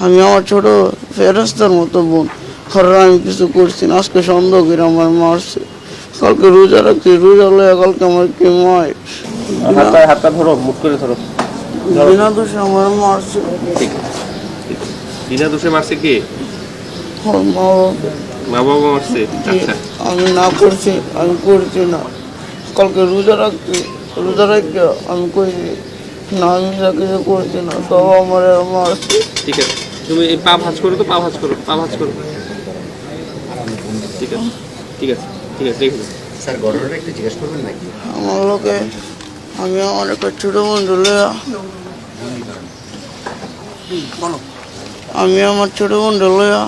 আমি আমার ছোট ফেরেস্তার মতো বোন, ঘরের আমি কিছু করছি না, আজকে সন্দেহ করে আমার মারছে। কালকে রোজা রাখছি, রোজা লয়ে কালকে আমার কি মায় হাতটা ধরো, মুখ করে ধরো। বিনা দোষে আমার মারছে। ঠিক ঠিক। বিনা দোষে মারছে কে? ওর মা বাবা। মা বাবা মারছে? আচ্ছা। আমি না করছি, আমি করছি না। কালকে রোজা রাখছি, রোজা রাখছি আমি কইছি না, আমি যা কিছু করছি না, সব আমার মারছে। ঠিক আছে, তুমি এই পা ভাঁজ করো তো, পা ভাঁজ করো, পা ভাঁজ করো। ঠিক আছে ঠিক আছে ঠিক আছে, রেখে দাও। স্যার ঘটনাটা একটু জিজ্ঞেস করবেন নাকি? আমার লোকে আমি আমার একটা ছোট বন্ধু লইয়া আমি আমার ছোট বন্ধু লইয়া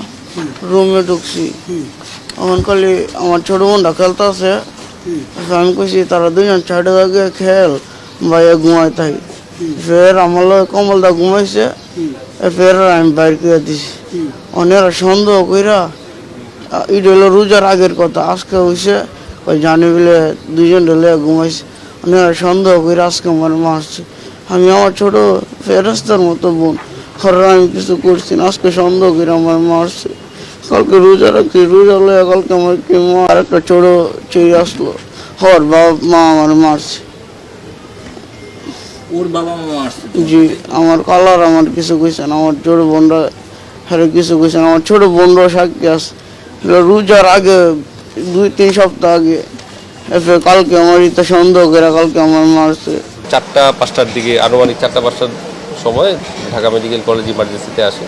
রুমে ঢুকছি। এখন খালি আমার ছোট বোনটা খেলতে আছে, আমি কইছি তারা দুজন সাইডে আগে খেল, ভাইয়া ঘুমাই তাই। ফের আমার লগে কমলদা ঘুমাইছে, ফের আমি বাইর করে দিছি। অনেরা সন্দেহ কইরা, এটা হলো রোজার আগের কথা, আজকে হয়েছে ওই জানি বলে দুজন ঢেলে ঘুমাইছে। অনেরা সন্দেহ করে আজকে আমার মারছে। আমি আমার ছোট ফেরেস্তার মতো বোন, ঘরের আমি কিছু করছি না, আজকে সন্দেহ করে আমার মারছে। কালকে রোজা রাখছি, রোজা লয়ে কালকে আমার কি মা আর একটা ছোট চেয়ে আসলো, হর বাবা মা আমার মারছে। ওর বাবা মা আসছে? জি, আমার কালার আমার কিছু কইছে না, আমার ছোট বোনরা হ্যাঁ কিছু কইছে না, আমার ছোট বোনরা সাক্ষী আছে। রোজার আগে 2-3 সপ্তাহ আগে কালকে আমার ইতে সন্দেহ করে কালকে আমার মারছে। 4টা-5টার দিকে, আনুমানিক 4টা-5টার সময় ঢাকা মেডিকেল কলেজ ইমার্জেন্সিতে আসে।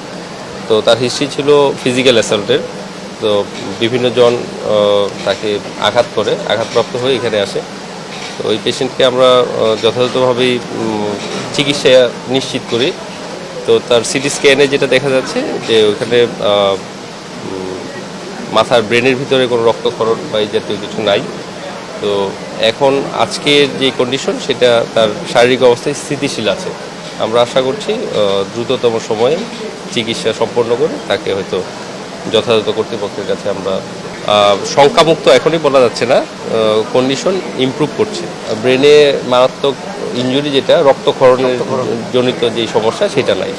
তো তার হিস্ট্রি ছিল ফিজিক্যাল অ্যাসল্টের। তো বিভিন্ন জন তাকে আঘাত করে, আঘাতপ্রাপ্ত হয়ে এখানে আসে। তো ওই পেশেন্টকে আমরা যথাযথভাবেই চিকিৎসা নিশ্চিত করি। তো তার সিটি স্ক্যানে যেটা দেখা যাচ্ছে যে ওখানে মাথার ব্রেনের ভিতরে কোনো রক্তক্ষরণ বা এই জাতীয় কিছু নাই। তো এখন আজকের যে কন্ডিশন সেটা তার শারীরিক অবস্থায় স্থিতিশীল আছে। আমরা আশা করছি দ্রুততম সময়ে চিকিৎসা সম্পন্ন করে তাকে হয়তো যথাযথ কর্তৃপক্ষের কাছে আমরা শঙ্কামুক্ত এখনই বলা যাচ্ছে না, কন্ডিশন ইমপ্রুভ করছে। ব্রেনে মারাত্মক ইনজুরি যেটা রক্তক্ষরণের জনিত যে সমস্যা সেটা নাই।